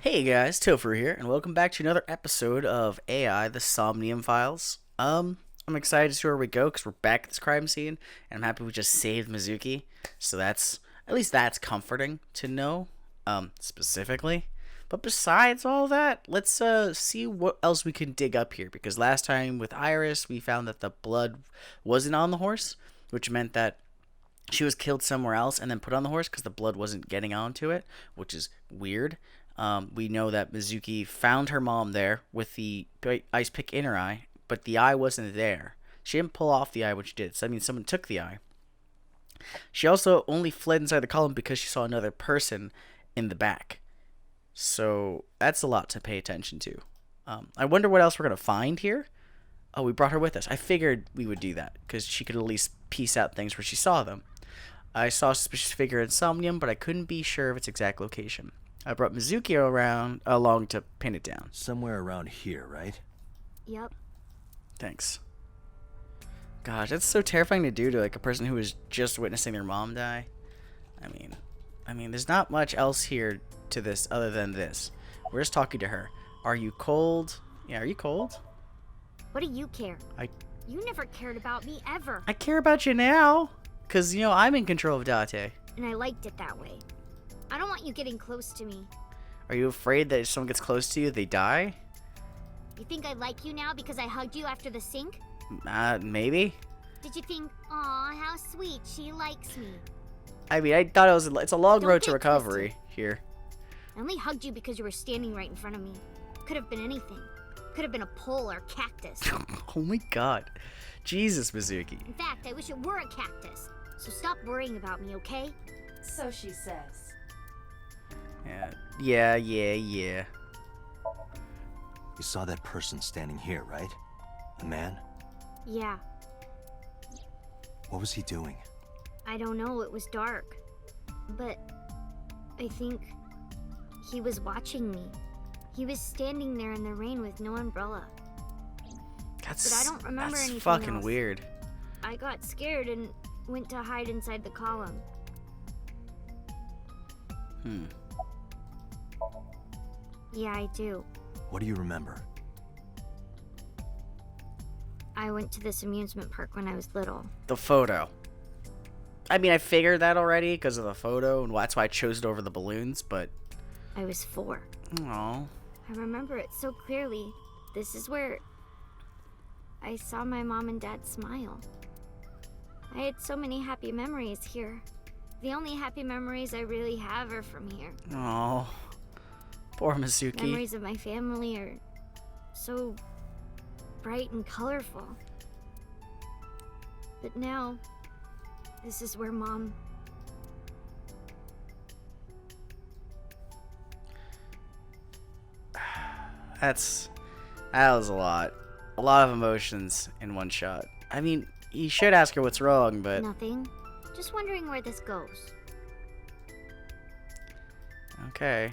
Hey guys, Tofuru here, and welcome back to another episode of AI, the Somnium Files. I'm excited to see where we go because we're back at this crime scene, and I'm happy we just saved Mizuki. So at least that's comforting to know, specifically. But besides all that, let's see what else we can dig up here, because last time with Iris, we found that the blood wasn't on the horse, which meant that she was killed somewhere else and then put on the horse because the blood wasn't getting onto it, which is weird. We know that Mizuki found her mom there with the ice pick in her eye, but the eye wasn't there. She didn't pull off the eye when she did, so that means someone took the eye. She also only fled inside the column because she saw another person in the back. So that's a lot to pay attention to. I wonder what else we're going to find here. Oh, we brought her with us. I figured we would do that because she could at least piece out things where she saw them. I saw a suspicious figure in Somnium, but I couldn't be sure of its exact location. I brought Mizuki along to pin it down. Somewhere around here, right? Yep. Thanks. Gosh, that's so terrifying to do to like a person who was just witnessing their mom die. I mean, there's not much else here to this other than this. We're just talking to her. Are you cold? Yeah, are you cold? What do you care? You never cared about me ever. I care about you now. Because, I'm in control of Date. And I liked it that way. I don't want you getting close to me. Are you afraid that if someone gets close to you, they die? You think I like you now because I hugged you after the sink? Maybe. Did you think, aw, how sweet, she likes me? I mean, I thought it's a long Don't road to get recovery here. I only hugged you because you were standing right in front of me. Could have been anything. Could have been a pole or cactus. Oh my god. Jesus, Mizuki. In fact, I wish it were a cactus. So stop worrying about me, okay? So she says. Yeah. You saw that person standing here, right? A man? Yeah. What was he doing? I don't know, it was dark. But I think he was watching me. He was standing there in the rain with no umbrella. But I don't remember anything fucking else. weird. I got scared and went to hide inside the column. Yeah, I do. What do you remember? I went to this amusement park when I was little. The photo. I mean, I figured that already because of the photo, and that's why I chose it over the balloons, but... I was 4. Aww. I remember it so clearly. This is where I saw my mom and dad smile. I had so many happy memories here. The only happy memories I really have are from here. Aww. Poor Mizuki. Memories of my family are so bright and colorful. But now, this is where Mom... That was a lot. A lot of emotions in one shot. I mean, you should ask her what's wrong, but... Nothing. Just wondering where this goes. Okay.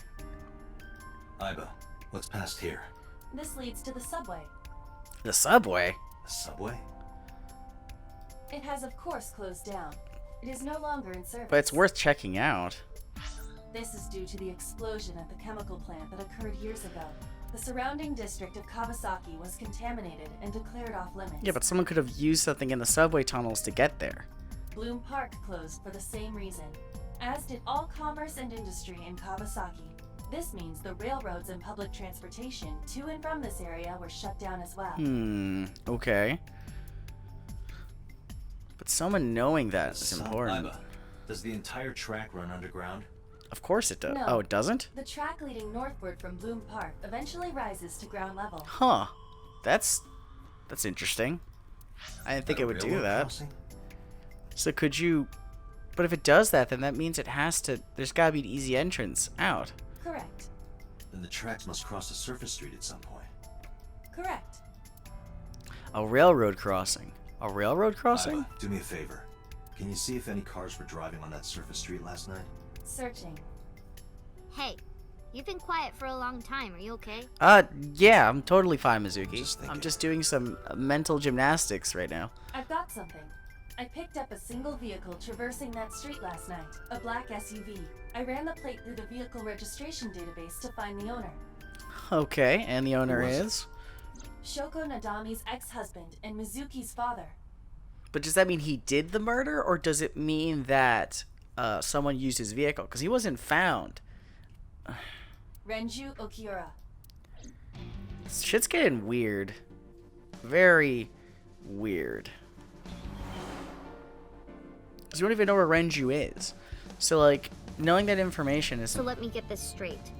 Iba, what's past here? This leads to the subway. The subway? The subway? It has, of course, closed down. It is no longer in service. But it's worth checking out. This is due to the explosion at the chemical plant that occurred years ago. The surrounding district of Kawasaki was contaminated and declared off limits. Yeah, but someone could have used something in the subway tunnels to get there. Bloom Park closed for the same reason, as did all commerce and industry in Kawasaki. This means the railroads and public transportation to and from this area were shut down as well. Okay. But someone knowing that is important. Iba, does the entire track run underground? Of course it does. No. Oh, it doesn't? The track leading northward from Bloom Park eventually rises to ground level. Huh. That's interesting. I didn't think it would do that. Crossing? So could you... But if it does that, then that means it has to... There's gotta be an easy entrance out. Correct. Then the tracks must cross a surface street at some point. Correct. A railroad crossing. A railroad crossing? Iba, do me a favor. Can you see if any cars were driving on that surface street last night? Searching. Hey, you've been quiet for a long time. Are you okay? Yeah, I'm totally fine, Mizuki. Just thinking. I'm just doing some mental gymnastics right now. I've got something. I picked up a single vehicle traversing that street last night, a black SUV. I ran the plate through the vehicle registration database to find the owner. Okay, and the owner Who was it? is? Shoko Nadami's ex-husband and Mizuki's father. But does that mean he did the murder, or does it mean that someone used his vehicle? Because he wasn't found. Renju Okiura. Shit's getting weird. Very weird. Because you don't even know where Renju is. So, like, knowing that information is... So let me get this straight.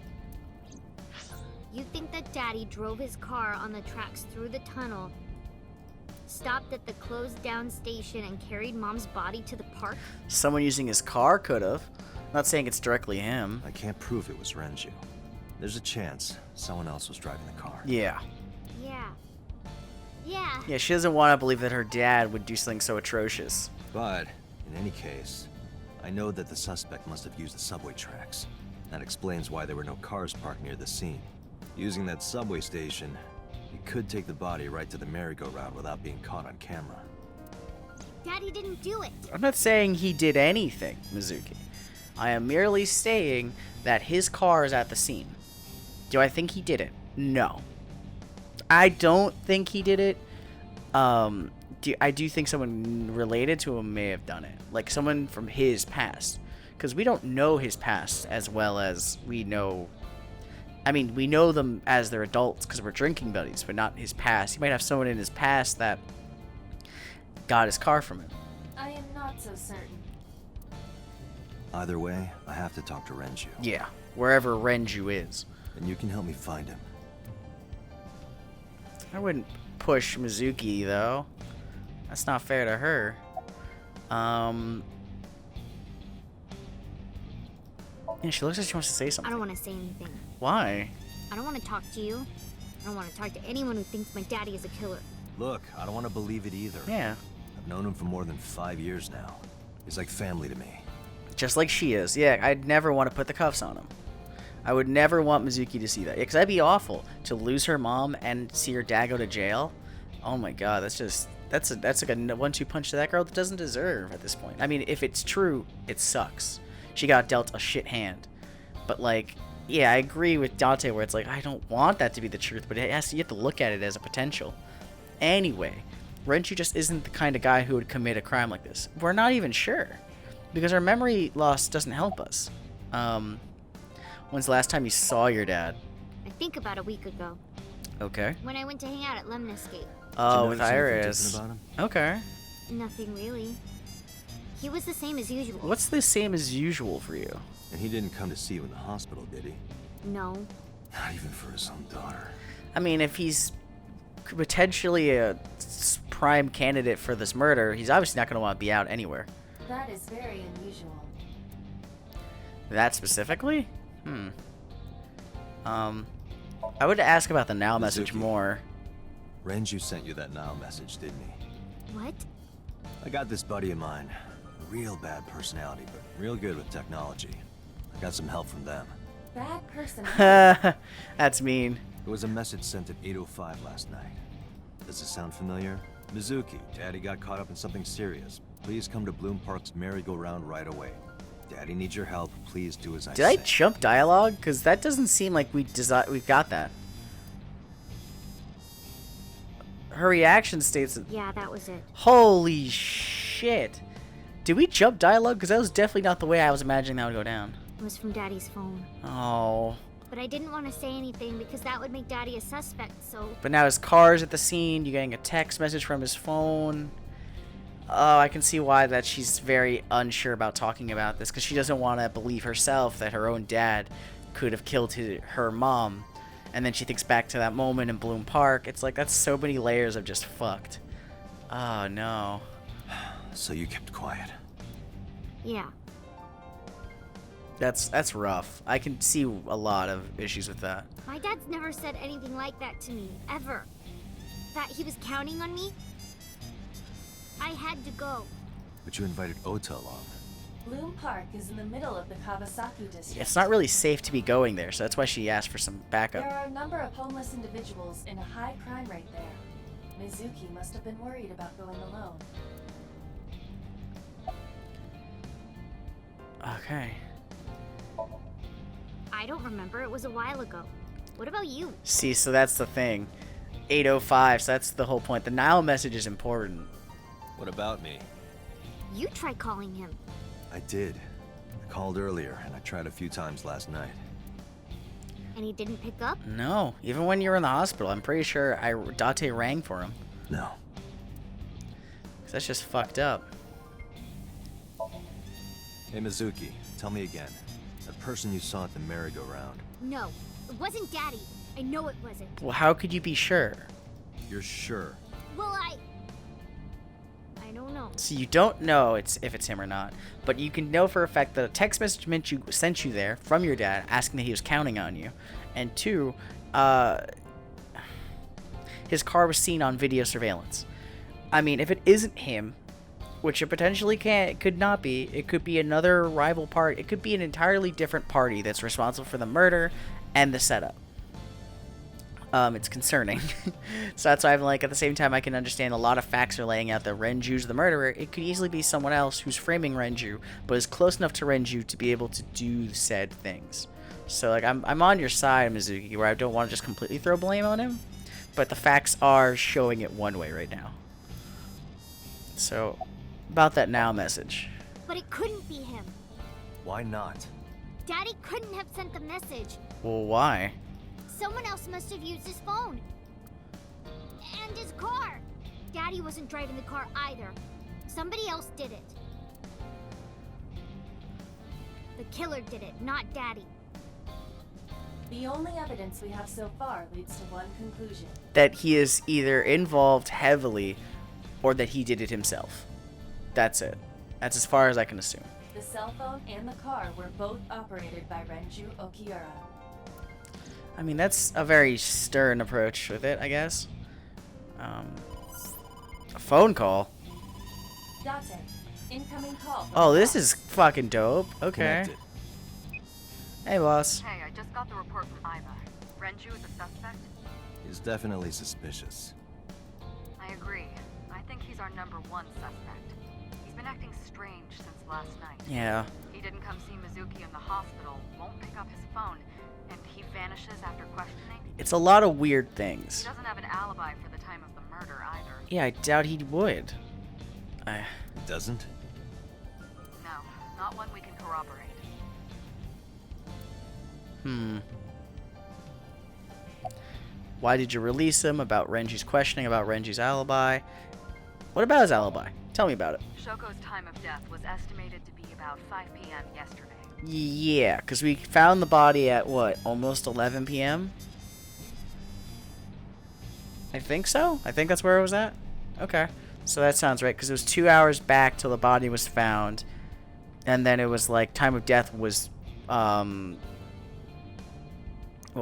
You think that Daddy drove his car on the tracks through the tunnel, stopped at the closed down station, and carried Mom's body to the park? Someone using his car could have. Not saying it's directly him. I can't prove it was Renju. There's a chance someone else was driving the car. Yeah. Yeah. Yeah, she doesn't want to believe that her dad would do something so atrocious. But, in any case, I know that the suspect must have used the subway tracks. That explains why there were no cars parked near the scene. Using that subway station, he could take the body right to the merry-go-round without being caught on camera. Daddy didn't do it. I'm not saying he did anything, Mizuki. I am merely saying that his car is at the scene. Do I think he did it? No. I don't think he did it. I do think someone related to him may have done it. Like someone from his past. Because we don't know his past as well as we know... I mean, we know them as they're adults because we're drinking buddies, but not his past. He might have someone in his past that got his car from him. I am not so certain. Either way, I have to talk to Renju. Yeah, wherever Renju is. And you can help me find him. I wouldn't push Mizuki, though. That's not fair to her. Yeah, she looks like she wants to say I something. don't want to say anything. Why? I don't want to talk to you. I don't want to talk to anyone who thinks my daddy is a killer. Look, I don't want to believe it either. Yeah. I've known him for more than 5 years now. He's like family to me. Just like she is. Yeah, I'd never want to put the cuffs on him. I would never want Mizuki to see that. Because that'd be awful. To lose her mom and see her dad go to jail. Oh my god, that's like a 1-2 punch to that girl that doesn't deserve at this point. I mean, if it's true, it sucks. She got dealt a shit hand. But like, yeah, I agree with Dante where it's like, I don't want that to be the truth, but you have to look at it as a potential. Anyway, Renju just isn't the kind of guy who would commit a crime like this. We're not even sure. Because our memory loss doesn't help us. When's the last time you saw your dad? I think about a week ago, Okay. when I went to hang out at Lemon Escape. Oh, Did you with notice anything Iris. different about him? Okay. Nothing really. He was the same as usual. What's the same as usual for you? And he didn't come to see you in the hospital, did he? No. Not even for his own daughter. I mean, if he's potentially a prime candidate for this murder, he's obviously not going to want to be out anywhere. That is very unusual. That specifically? I would ask about the now message Mizuki. more. Renju sent you that now message, didn't he? What? I got this buddy of mine. A real bad personality, but real good with technology. I got some help from them. Bad person. That's mean. It was a message sent at 8:05 last night. Does it sound familiar? Mizuki, Daddy got caught up in something serious. Please come to Bloom Park's merry-go-round right away. Daddy needs your help. Please do as I Did say. I jump dialogue? Because that doesn't seem like we've got that. Her reaction states that... Yeah, that was it. Holy shit. Did we jump dialogue? Because that was definitely not the way I was imagining that would go down. It was from Daddy's phone. Oh. But I didn't want to say anything because that would make Daddy a suspect, so... But now his car's at the scene. You're getting a text message from his phone. Oh, I can see why that she's very unsure about talking about this. Because she doesn't want to believe herself that her own dad could have killed her mom. And then she thinks back to that moment in Bloom Park. It's like, that's so many layers of just fucked. Oh, no. So you kept quiet. Yeah. That's rough. I can see a lot of issues with that. My dad's never said anything like that to me, ever. That he was counting on me? I had to go. But you invited Ota along. Bloom Park is in the middle of the Kawasaki district. It's not really safe to be going there, so that's why she asked for some backup. There are a number of homeless individuals in a high crime rate there. Mizuki must have been worried about going alone. Okay. I don't remember. It was a while ago. What about you? See, so that's the thing. 8:05, so that's the whole point. The Nile message is important. What about me? You try calling him. I did. I called earlier, and I tried a few times last night. And he didn't pick up? No, even when you were in the hospital, I'm pretty sure Date rang for him. No. 'Cause that's just fucked up. Hey, Mizuki, tell me again. That person you saw at the merry-go-round. No, it wasn't Daddy. I know it wasn't. Well, how could you be sure? You're sure? Well, I don't know. So you don't know if it's him or not, but you can know for a fact that a text message sent you there from your dad asking that he was counting on you, and 2, his car was seen on video surveillance. I mean, if it isn't him, which it potentially could not be, it could be another rival party. It could be an entirely different party that's responsible for the murder and the setup. It's concerning. So that's why I'm like, at the same time, I can understand a lot of facts are laying out that Renju's the murderer. It could easily be someone else who's framing Renju, but is close enough to Renju to be able to do said things. So like, I'm on your side, Mizuki, where I don't want to just completely throw blame on him, but the facts are showing it one way right now. So, about that now message. But it couldn't be him. Why not? Daddy couldn't have sent the message. Well, why? Someone else must have used his phone. And his car. Daddy wasn't driving the car either. Somebody else did it. The killer did it, not Daddy. The only evidence we have so far leads to one conclusion. That he is either involved heavily or that he did it himself. That's it. That's as far as I can assume. The cell phone and the car were both operated by Renju Okiura. I mean, that's a very stern approach with it, I guess. A phone call? Date, incoming call. Oh, this is fucking dope. Okay. Connected. Hey, boss. Hey, I just got the report from Iva. Renju is a suspect? He's definitely suspicious. I agree. I think he's our #1 suspect. He's been acting strange since last night. Yeah. He didn't come see Mizuki in the hospital, won't pick up his phone, and he vanishes after questioning. It's a lot of weird He things. doesn't have an alibi for the time of the murder either. Yeah, I doubt he would. Doesn't? No, not one we can corroborate. Why did you release him? About Renji's questioning about Renji's alibi. What about his alibi? Tell me about it. Shoko's time of death was estimated to be about 5 p.m. yesterday. Yeah, because we found the body at, what, almost 11 p.m.? I think so? I think that's where it was at? Okay. So that sounds right, because it was 2 hours back till the body was found. And then it was like, time of death was, what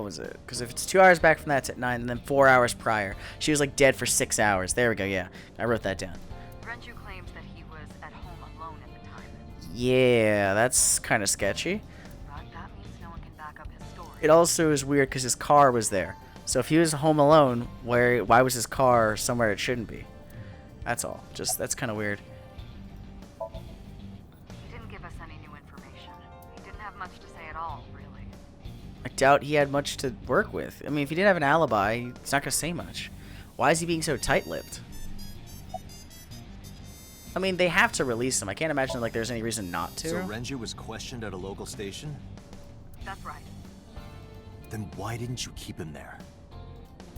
was it? Because if it's 2 hours back from that, it's at 9, and then 4 hours prior. She was like dead for 6 hours. There we go, yeah. I wrote that down. Renju claims that he was at home alone at the time. Yeah, that's kind of sketchy. But that means no one can back up his story. It also is weird because his car was there. So if he was home alone, why was his car somewhere it shouldn't be? That's all. Just, that's kind of weird. He didn't give us any new information. He didn't have much to say at all, really. I doubt he had much to work with. I mean, if he didn't have an alibi, he's not going to say much. Why is he being so tight-lipped? I mean, they have to release him. I can't imagine like there's any reason not to. So Renju was questioned at a local station? That's right. Then why didn't you keep him there?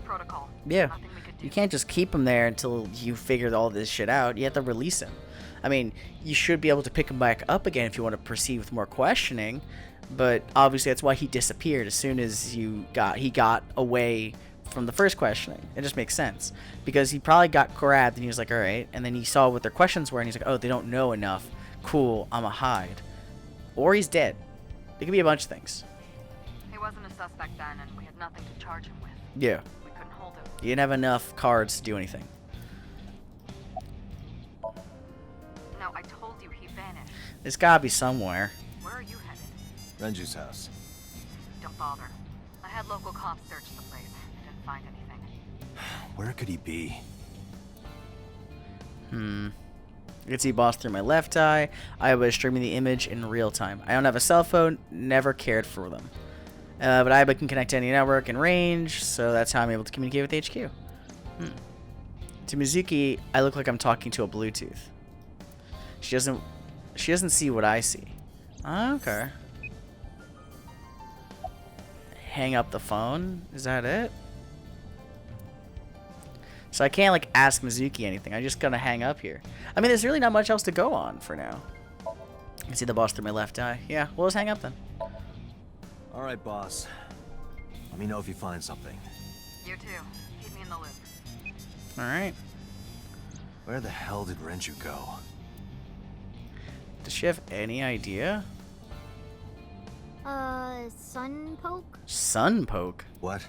Protocol. Yeah. Nothing we could do. You can't just keep him there until you figure all this shit out. You have to release him. I mean, you should be able to pick him back up again if you want to proceed with more questioning, but obviously that's why he disappeared as soon as he got away from the first questioning. It just makes sense because he probably got grabbed and he was like, all right, and then he saw what their questions were and he's like, oh, they don't know enough. Cool, I'ma hide. Or he's dead. It could be a bunch of things. He wasn't a suspect then, and we had nothing to charge him with. Yeah. We couldn't hold him. You didn't have enough cards to do anything. No, I told you he vanished. There's gotta be somewhere. Where are you headed? Renju's house. Don't bother. I had local cops search the place. I didn't find anything. Where could he be? I can see boss through my left eye. I was streaming the image in real time. I don't have a cell phone. Never cared for them. But I can connect to any network in range, so that's how I'm able to communicate with HQ. To Mizuki, I look like I'm talking to a Bluetooth. She doesn't see what I see. Okay. Hang up the phone? Is that it? So I can't, like, ask Mizuki anything. I'm just gonna hang up here. I mean, there's really not much else to go on for now. I can see the boss through my left eye. Yeah, we'll just hang up then. All right, boss. Let me know if you find something. You too. Keep me in the loop. Alright. Where the hell did Renju go? Does she have any idea? Sun poke? Sun poke? What?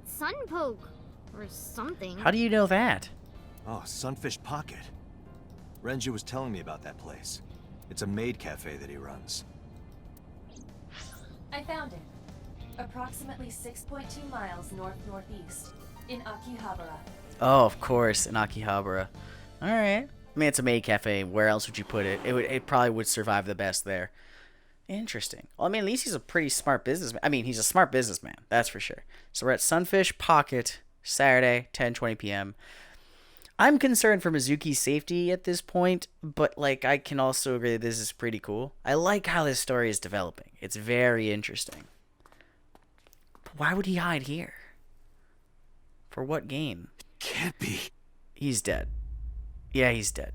Sun poke. Or something. How do you know that? Oh, Sunfish Pocket. Renju was telling me about that place. It's a maid cafe that he runs. I found it. Approximately 6.2 miles north-northeast in Akihabara. Oh, of course, in Akihabara. Alright. I mean, it's a maid cafe. Where else would you put it? It probably would survive the best there. Interesting. Well, I mean, at least he's a pretty smart businessman. I mean, he's a smart businessman. That's for sure. So we're at Sunfish Pocket, Saturday, 10:20 p.m. I'm concerned for Mizuki's safety at this point, but, like, I can also agree that this is pretty cool. I like how this story is developing. It's very interesting. But why would he hide here? For what gain? Can't be. He's dead. Yeah, he's dead.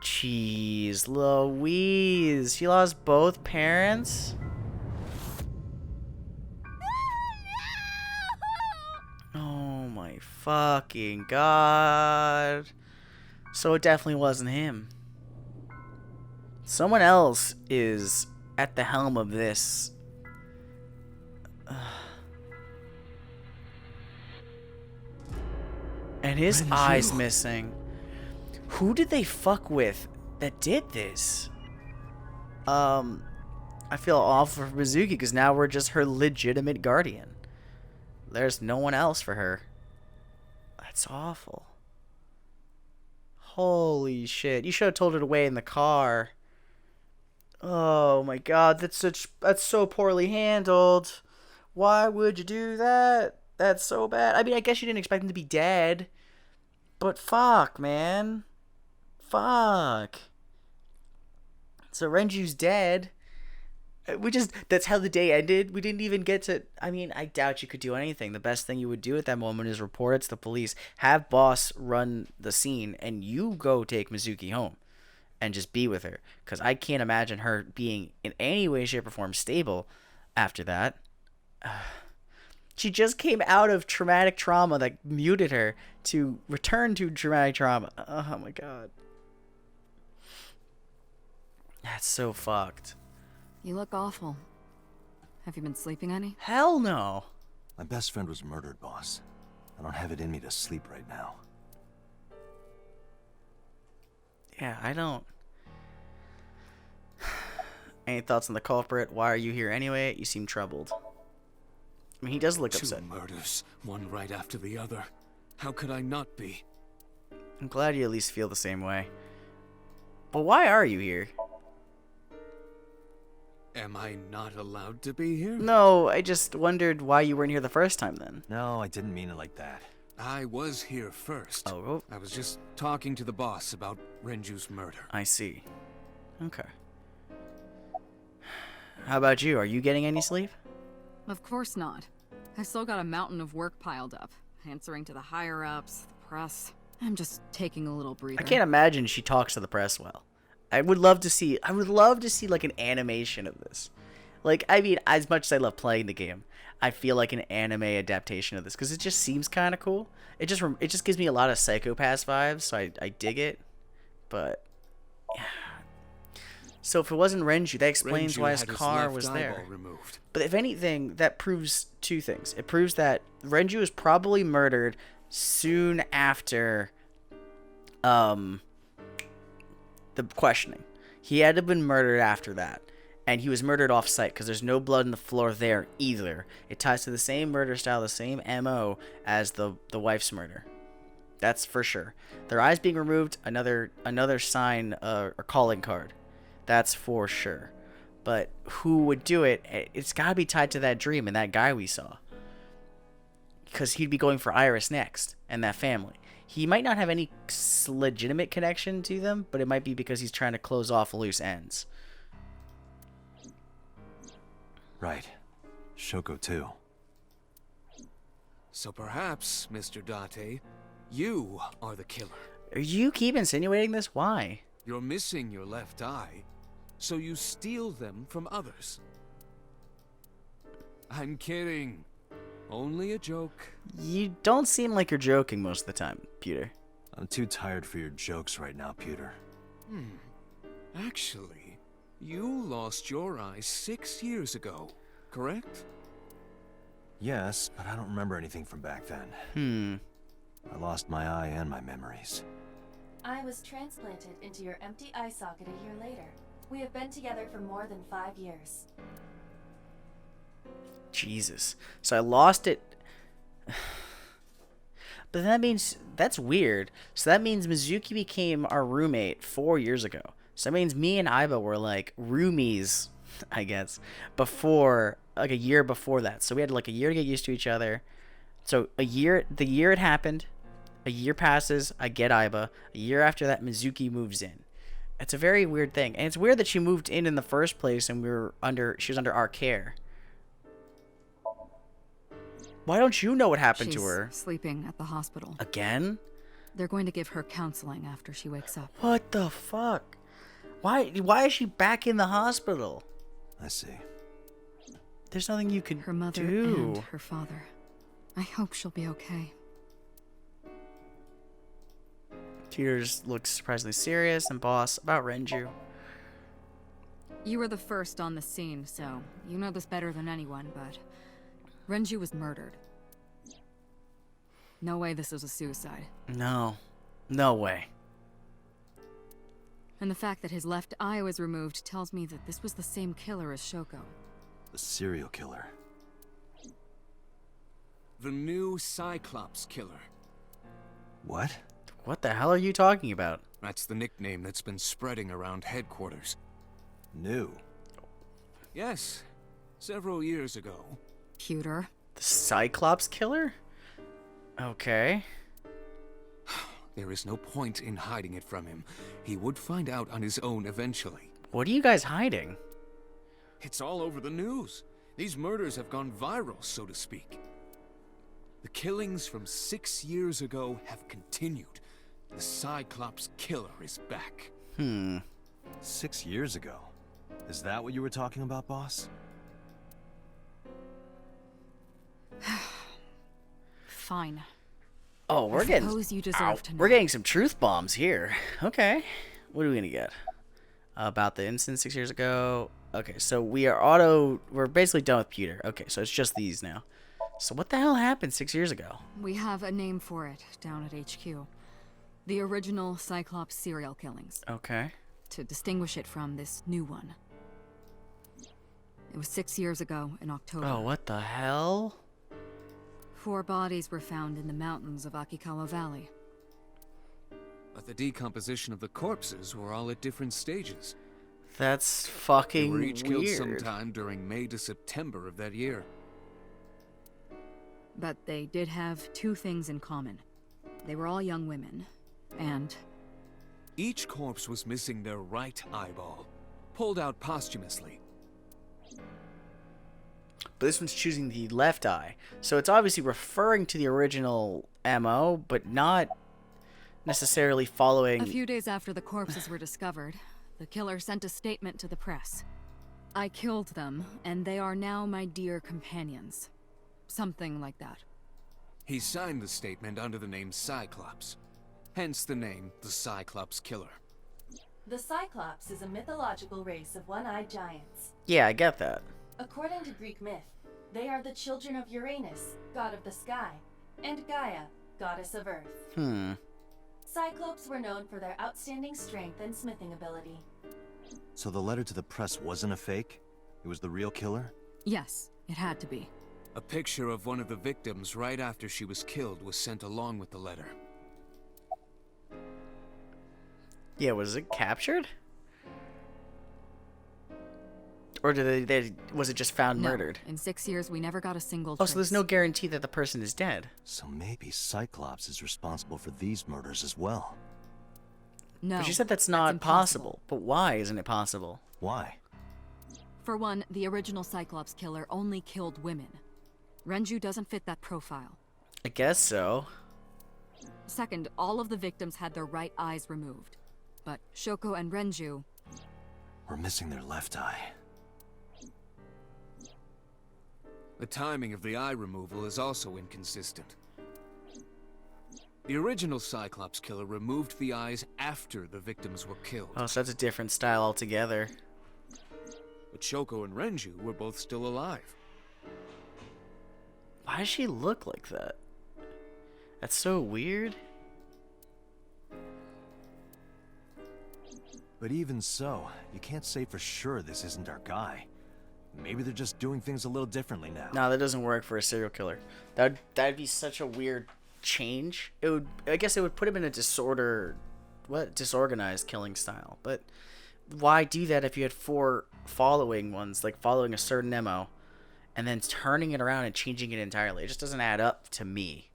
Jeez Louise. She lost both parents? Oh my fucking god. So it definitely wasn't him. Someone else is at the helm of this. And his eye's missing. Who did they fuck with that did this? I feel awful for Mizuki because now we're just her legitimate guardian. There's no one else for her. That's awful. Holy shit. You should have told her to wait in the car. Oh my god, that's so poorly handled. Why would you do that? That's so bad. I mean, I guess you didn't expect him to be dead. But fuck, man. Fuck. So Renju's dead. That's how the day ended. We didn't even get to, I mean, I doubt you could do anything. The best thing you would do at that moment is report it to the police, have boss run the scene, and you go take Mizuki home and just be with her. Because I can't imagine her being in any way, shape, or form stable after that. She just came out of traumatic trauma that muted her to return to traumatic trauma. Oh my god. That's so fucked. You look awful. Have you been sleeping any? Hell no. My best friend was murdered, boss. I don't have it in me to sleep right now. Yeah, I don't. Any thoughts on the culprit? Why are you here anyway? You seem troubled. I mean, he does look upset. 2 murders, one right after the other. How could I not be? I'm glad you at least feel the same way. But why are you here? Am I not allowed to be here? No, I just wondered why you weren't here the first time then. No, I didn't mean it like that. I was here first. Oh, I was just talking to the boss about Renju's murder. I see. Okay. How about you? Are you getting any sleep? Of course not. I still got a mountain of work piled up. Answering to the higher-ups, the press. I'm just taking a little breather. I can't imagine she talks to the press well. I would love to see like an animation of this. Like, I mean, as much as I love playing the game, I feel like an anime adaptation of this because it just seems kind of cool. It just gives me a lot of Psycho-Pass vibes, so I dig it. But yeah. So if it wasn't Renju, that explains why his car was there. Removed. But if anything, that proves two things. It proves that Renju was probably murdered soon after the questioning. He had to have been murdered after that. And he was murdered off-site because there's no blood on the floor there either. It ties to the same murder style, the same MO as the wife's murder. That's for sure. Their eyes being removed, another sign or calling card. That's for sure. But who would do it? It's got to be tied to that dream and that guy we saw. Because he'd be going for Iris next and that family. He might not have any legitimate connection to them, but it might be because he's trying to close off loose ends. Right. Shoko too. So perhaps, Mr. Date, you are the killer. You keep insinuating this? Why? You're missing your left eye, so you steal them from others. I'm kidding. Only a joke. You don't seem like you're joking most of the time, Peter. I'm too tired for your jokes right now, Peter. Actually, you lost your eye 6 years ago, correct? Yes, but I don't remember anything from back then. I lost my eye and my memories. I was transplanted into your empty eye socket a year later. We have been together for more than 5 years. Jesus. So I lost it. But that means, that's weird. So that means Mizuki became our roommate 4 years ago. So that means me and Aiba were like roomies, I guess, before, like a year before that. So we had like a year to get used to each other. So the year it happened, a year passes, I get Aiba. A year after that, Mizuki moves in. It's a very weird thing. And it's weird that she moved in the first place and she was under our care. Why don't you know what happened to her? She's sleeping at the hospital. Again? They're going to give her counseling after she wakes up. What the fuck? Why is she back in the hospital? I see. There's nothing you can Her mother do. and her father. I hope she'll be okay. Tears looks surprisingly serious and boss about Renju. You were the first on the scene, so you know this better than anyone, but Renju was murdered. No way this was a suicide. No. No way. And the fact that his left eye was removed tells me that this was the same killer as Shoko. The serial killer. The new Cyclops killer. What? What the hell are you talking about? That's the nickname that's been spreading around headquarters. New. Yes, several years ago. Pewter. The Cyclops killer? Okay. There is no point in hiding it from him. He would find out on his own eventually. What are you guys hiding? It's all over the news. These murders have gone viral, so to speak. The killings from 6 years ago have continued. The Cyclops killer is back. 6 years ago. Is that what you were talking about, boss? Fine. Oh, I suppose you deserve to know. We're getting some truth bombs here. Okay. What are we gonna get? About the incident 6 years ago. Okay, so we're basically done with Peter. Okay, so it's just these now. So what the hell happened 6 years ago? We have a name for it down at HQ. The original Cyclops serial killings. Okay. To distinguish it from this new one. It was 6 years ago in October. Oh, what the hell? 4 bodies were found in the mountains of Akikawa Valley. But the decomposition of the corpses were all at different stages. That's They fucking were each killed weird. sometime during May to September of that year. But they did have 2 things in common. They were all young women, and Each corpse was missing their right eyeball, pulled out posthumously. But this one's choosing the left eye. So it's obviously referring to the original MO, but not necessarily following... a few days after the corpses were discovered, the killer sent a statement to the press. I killed them, and they are now my dear companions. Something like that. He signed the statement under the name Cyclops, hence the name the Cyclops Killer. The Cyclops is a mythological race of one-eyed giants. Yeah, I get that. According to Greek myth, they are the children of Uranus, god of the sky, and Gaia, goddess of earth. Cyclopes were known for their outstanding strength and smithing ability. So the letter to the press wasn't a fake? It was the real killer? Yes, it had to be. A picture of one of the victims right after she was killed was sent along with the letter. Yeah, was it captured? Or did was it just found No. murdered? In 6 years, we never got a single Oh, so there's trace. no guarantee that the person is dead. So maybe Cyclops is responsible for these murders as well. No. But you said that's not impossible. possible. But why isn't it possible? Why? For one, the original Cyclops killer only killed women. Renju doesn't fit that profile. I guess so. Second, all of the victims had their right eyes removed. But Shoko and Renju, We're missing their left eye. The timing of the eye removal is also inconsistent. The original Cyclops killer removed the eyes after the victims were killed. Oh, so that's a different style altogether. But Shoko and Renju were both still alive. Why does she look like that? That's so weird. But even so, you can't say for sure this isn't our guy. Maybe they're just doing things a little differently now. No, that doesn't work for a serial killer. That'd be such a weird change. It would, I guess, it would put him in a disorganized killing style. But why do that if you had 4 following ones, like following a certain MO, and then turning it around and changing it entirely? It just doesn't add up to me.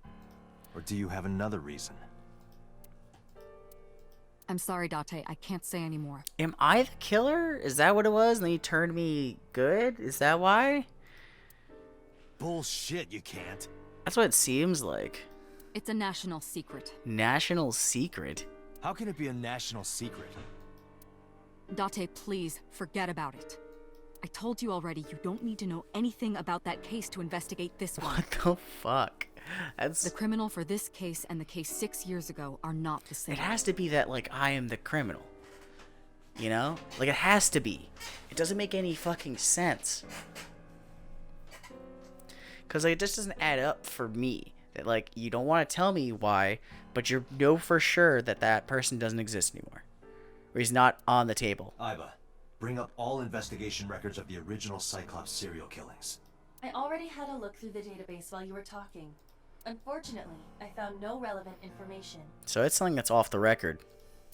Or do you have another reason? I'm sorry, Date, I can't say anymore. Am I the killer? Is that what it was? And then you turned me good? Is that why? Bullshit, you can't. That's what it seems like. It's a national secret. National secret? How can it be a national secret? Date, please, forget about it. I told you already, you don't need to know anything about that case to investigate this one. What the fuck? That's... The criminal for this case and the case 6 years ago are not the same. It has to be that, like, I am the criminal. You know? Like, it has to be. It doesn't make any fucking sense. Because, like, it just doesn't add up for me. That, like, you don't want to tell me why, but you know for sure that that person doesn't exist anymore. Or he's not on the table. Iba, bring up all investigation records of the original Cyclops serial killings. I already had a look through the database while you were talking. Unfortunately, I found no relevant information. So it's something that's off the record.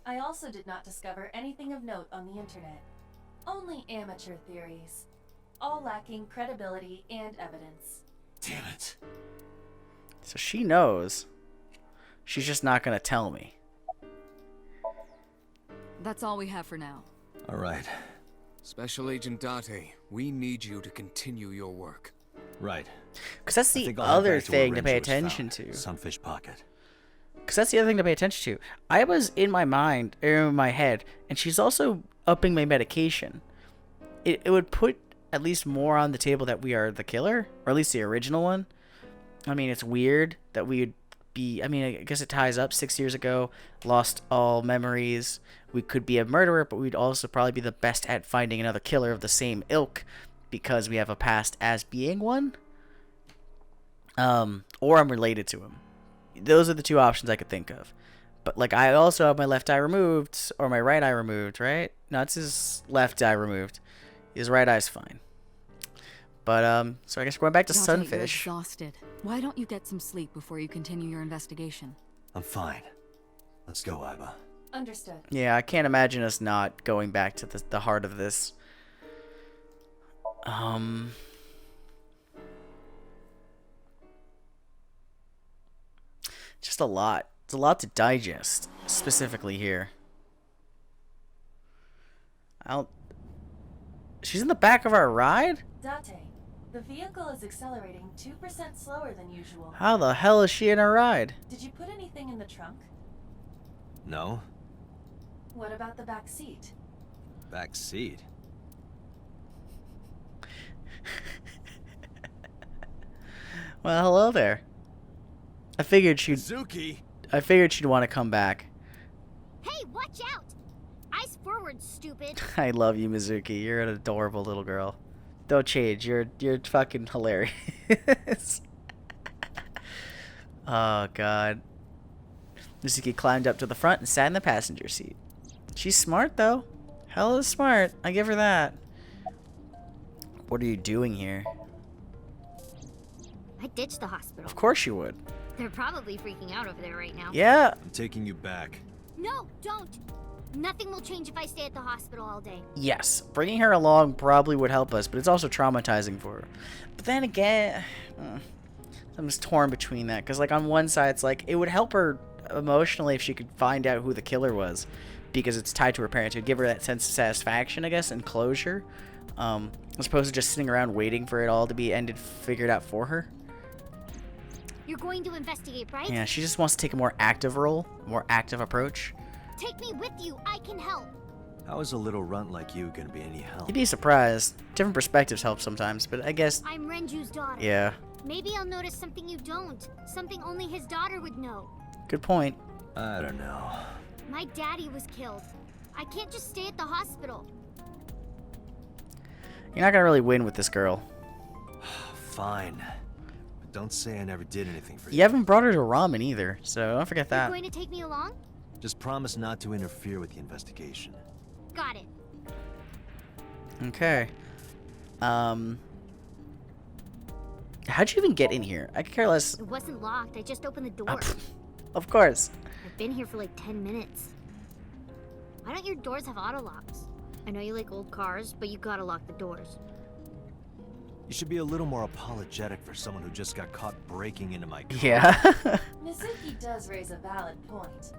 I also did not discover anything of note on the internet. Only amateur theories, all lacking credibility and evidence. Damn it. So she knows. She's just not going to tell me. That's all we have for now. All right. Special Agent Date, we need you to continue your work. Right. Because that's I the think I'll head other back to where thing to pay Renju was attention found. to. Sunfish Pocket. Because that's the other thing to pay attention to. I was in my mind, or in my head, and she's also upping my medication. It would put at least more on the table that we are the killer, or at least the original one. I mean, it's weird that we would be, I mean, I guess it ties up. 6 years ago, lost all memories. We could be a murderer, but we'd also probably be the best at finding another killer of the same ilk, because we have a past as being one. Or I'm related to him. Those are the 2 options I could think of. But, like, I also have my left eye removed, or my right eye removed, right? No, it's his left eye removed. His right eye's fine. But, so I guess we're going back to Date, Sunfish. You're exhausted. Why don't you get some sleep before you continue your investigation? I'm fine. Let's go, Iba. Understood. Yeah, I can't imagine us not going back to the heart of this. Just a lot. It's a lot to digest, specifically here. She's in the back of our ride? Date, the vehicle is accelerating 2% slower than usual. How the hell is she in our ride? Did you put anything in the trunk? No? What about the back seat? Back seat? Well, hello there. I figured she'd Zuki! want to come back. Hey, watch out! Eyes forward, stupid. I love you, Mizuki. You're an adorable little girl. Don't change. You're fucking hilarious. Oh god. Mizuki climbed up to the front and sat in the passenger seat. She's smart though. Hella smart. I give her that. What are you doing here? I ditched the hospital. Of course you would. They're probably freaking out over there right now. Yeah. I'm taking you back. No, don't! Nothing will change if I stay at the hospital all day. Yes, bringing her along probably would help us, but it's also traumatizing for her. But then again, I'm just torn between that, because like on one side it's like it would help her emotionally if she could find out who the killer was, because it's tied to her parents. It would give her that sense of satisfaction, I guess, and closure, as opposed to just sitting around waiting for it all to be figured out for her. You're going to investigate, right? Yeah, she just wants to take a more active role, a more active approach. Take me with you. I can help. How is a little runt like you gonna be any help? You'd be surprised. Different perspectives help sometimes, but I guess... I'm Renju's daughter. Yeah. Maybe I'll notice something you don't. Something only his daughter would know. Good point. I don't know. My daddy was killed. I can't just stay at the hospital. You're not gonna really win with this girl. Fine. But don't say I never did anything for you. You haven't brought her to ramen either, so don't forget You're that. going to take me along? Just promise not to interfere with the investigation. Got it. Okay. How'd you even get in here? I could care less. It wasn't locked. I just opened the door. Of course. I've been here for like 10 minutes. Why don't your doors have auto locks? I know you like old cars, but you gotta lock the doors. You should be a little more apologetic for someone who just got caught breaking into my car. Yeah. Mizuki does raise a valid point.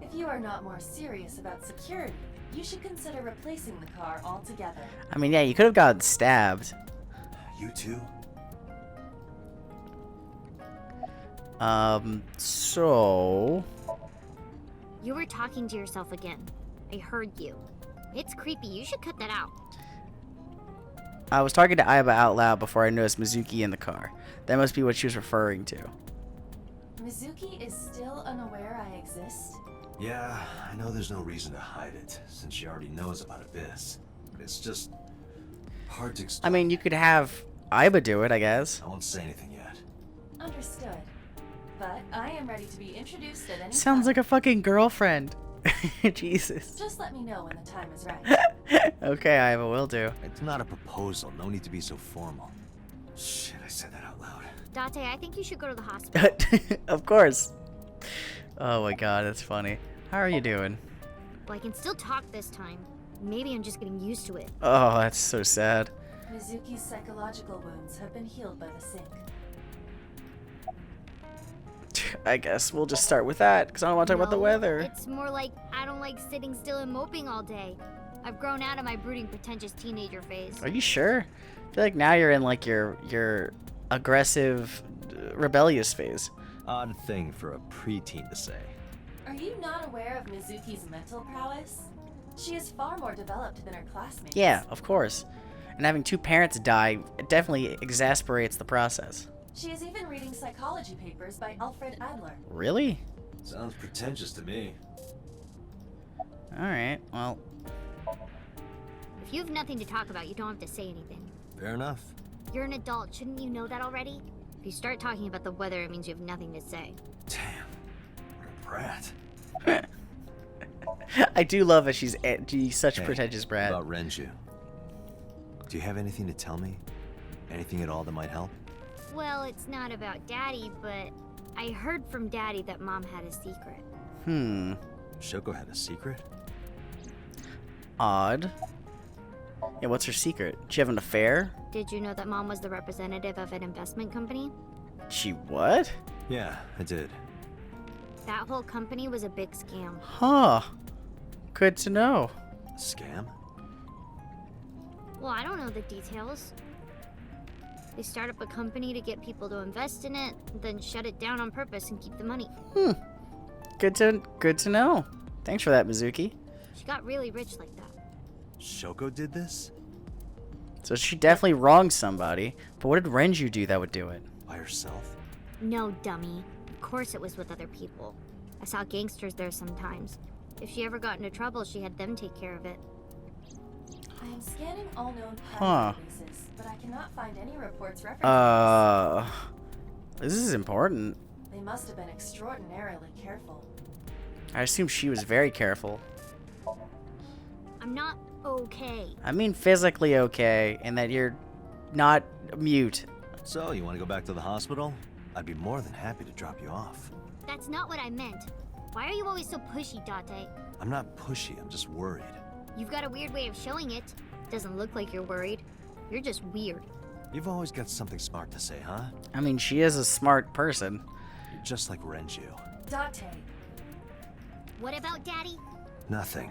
If you are not more serious about security, you should consider replacing the car altogether. I mean, yeah, you could have gotten stabbed. You too? So... You were talking to yourself again. I heard you. It's creepy. You should cut that out. I was talking to Aiba out loud before I noticed Mizuki in the car. That must be what she was referring to. Mizuki is still unaware I exist? Yeah, I know there's no reason to hide it, since she already knows about Abyss. But it's just hard to explain. I mean, you could have Aiba do it, I guess. I won't say anything yet. Understood. But I am ready to be introduced at any Sounds time. like a fucking girlfriend. Jesus. Just let me know when the time is right. Okay, Aiba, will do. It's not a proposal. No need to be so formal. Shit, I said that out loud. Date, I think you should go to the hospital. Of course. Oh my god, that's funny. How are you doing? Well, I can still talk this time. Maybe I'm just getting used to it. Oh, that's so sad. Mizuki's psychological wounds have been healed by the sink. I guess we'll just start with that, because I don't want to talk about the No, weather. It's more like I don't like sitting still and moping all day. I've grown out of my brooding, pretentious teenager phase. Are you sure? I feel like now you're in like your aggressive, rebellious phase. Odd thing for a preteen to say. Are you not aware of Mizuki's mental prowess? She is far more developed than her classmates. Yeah, of course. And having two parents die definitely exasperates the process. She is even reading psychology papers by Alfred Adler. Really? Sounds pretentious to me. Alright, well, If you have nothing to talk about, you don't have to say anything. Fair enough. You're an adult. Shouldn't you know that already? If you start talking about the weather, it means you have nothing to say. Damn. What a brat. I do love that she's such a Hey, pretentious brat. About Renju. Do you have anything to tell me? Anything at all that might help? Well, it's not about Daddy, but I heard from Daddy that Mom had a secret. Shoko had a secret? Odd. Yeah, what's her secret? She have an affair? Did you know that Mom was the representative of an investment company? She what? Yeah, I did. That whole company was a big scam. Huh. Good to know. A scam? Well, I don't know the details. They start up a company to get people to invest in it, then shut it down on purpose and keep the money. Good to know. Thanks for that, Mizuki. She got really rich like that. Shoko did this? So she definitely wronged somebody. But what did Renju do that would do it? By herself? No, dummy. Of course it was with other people. I saw gangsters there sometimes. If she ever got into trouble, she had them take care of it. I am scanning all known Huh. crime databases, but I cannot find any reports referencing This is important. this. They must have been extraordinarily careful. I assume she was very careful. I'm not okay. I mean physically okay, and that you're not mute. So, you want to go back to the hospital? I'd be more than happy to drop you off. That's not what I meant. Why are you always so pushy, Date? I'm not pushy, I'm just worried. You've got a weird way of showing it. Doesn't look like you're worried. You're just weird. You've always got something smart to say, huh? I mean, she is a smart person. You're just like Renju. Date. What about Daddy? Nothing.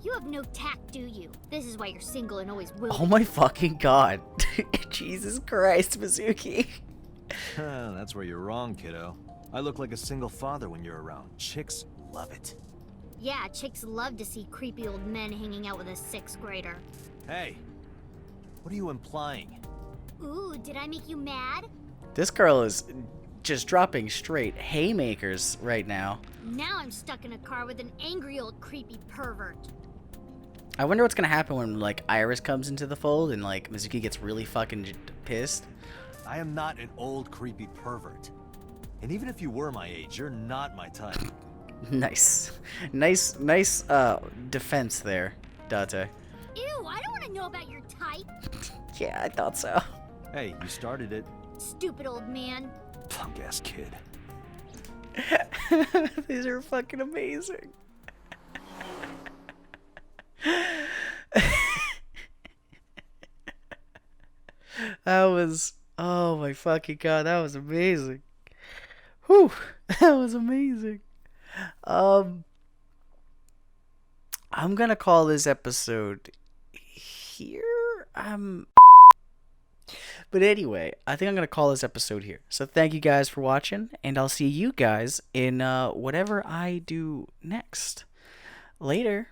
You have no tact, do you? This is why you're single and always will. Oh my fucking god. Jesus Christ, Mizuki. That's where you're wrong, kiddo. I look like a single father when you're around. Chicks love it. Yeah, chicks love to see creepy old men hanging out with a 6th grader. Hey, what are you implying? Ooh, did I make you mad? This girl is just dropping straight haymakers right now. Now I'm stuck in a car with an angry old creepy pervert. I wonder what's gonna happen when, like, Iris comes into the fold and, like, Mizuki gets really fucking pissed. I am not an old creepy pervert. And even if you were my age, you're not my type. Nice defense there, Date. Ew, I don't want to know about your type. Yeah, I thought so. Hey, you started it. Stupid old man. Punk-ass kid. These are fucking amazing. That was, oh my fucking god, that was amazing. Whew, that was amazing. I'm gonna call this episode here. But anyway, I think I'm gonna call this episode here. So thank you guys for watching, and I'll see you guys in whatever I do next. Later.